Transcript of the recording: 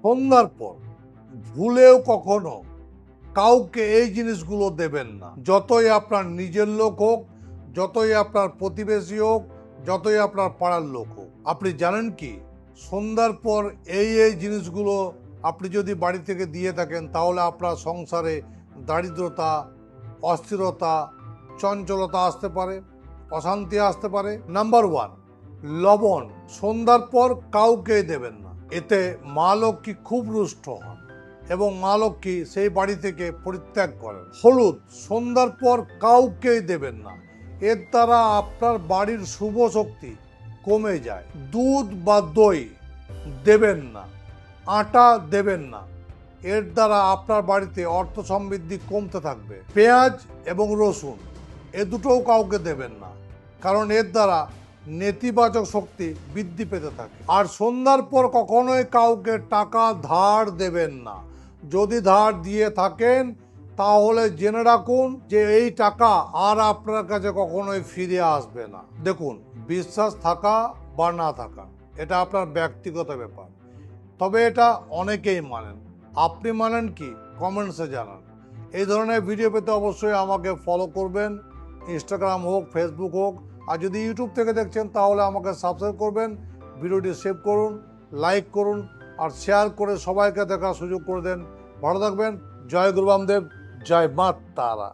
সন্ধ্যার পর ভুলেও কখনো কাউকে এই জিনিসগুলো দেবেন না। যতই আপনার নিজের লোক হোক, যতই আপনার প্রতিবেশী হোক, যতই আপনার পাড়ার লোক হোক। আপনি জানেন কি, সন্ধ্যার পর এই জিনিসগুলো আপনি যদি বাড়ি থেকে দিয়ে থাকেন তাহলে আপনার সংসারে দারিদ্রতা, অস্থিরতা, চঞ্চলতা আসতে পারে, অশান্তি আসতে পারে। নাম্বার 1, লবণ সন্ধ্যার পর কাউকে দেবেন না। এতে মা লক্ষ্মী খুব রুষ্ট হন এবং মা লক্ষ্মী সেই বাড়ি থেকে পরিত্যাগ করেন। হলুদ সন্ধ্যার পর কাউকেই দেবেন না, এর দ্বারা আপনার বাড়ির শুভ শক্তি কমে যায়। দুধ বা দই দেবেন না, আটা দেবেন না, এর দ্বারা আপনার বাড়িতে অর্থ সমৃদ্ধি কমতে থাকবে। পেঁয়াজ এবং রসুন এ দুটোও কাউকে দেবেন না, কারণ এর দ্বারা নেতিবাচক শক্তি বৃদ্ধি পেতে থাকে। আর সন্ধ্যার পর কখনোই কাউকে টাকা ধার দেবেন না। যদি ধার দিয়ে থাকেন তাহলে জেনে রাখুন যে এই টাকা আর আপনার কাছে কখনোই ফিরে আসবে না। দেখুন, বিশ্বাস থাকা বা না থাকা এটা আপনার ব্যক্তিগত ব্যাপার, তবে এটা অনেকেই মানেন। আপনি মানেন কি? কমেন্টসে জানান। এই ধরনের ভিডিও পেতে অবশ্যই আমাকে ফলো করবেন, ইনস্টাগ্রাম হোক, ফেসবুক হোক। আর যদি ইউটিউব থেকে দেখছেন তাহলে আমাকে সাবস্ক্রাইব করবেন, ভিডিওটি সেভ করুন, লাইক করুন আর শেয়ার করে সবাইকে দেখার সুযোগ করে দেন। ভালো থাকবেন। জয় গুরু বামদেব, জয় মা তারা।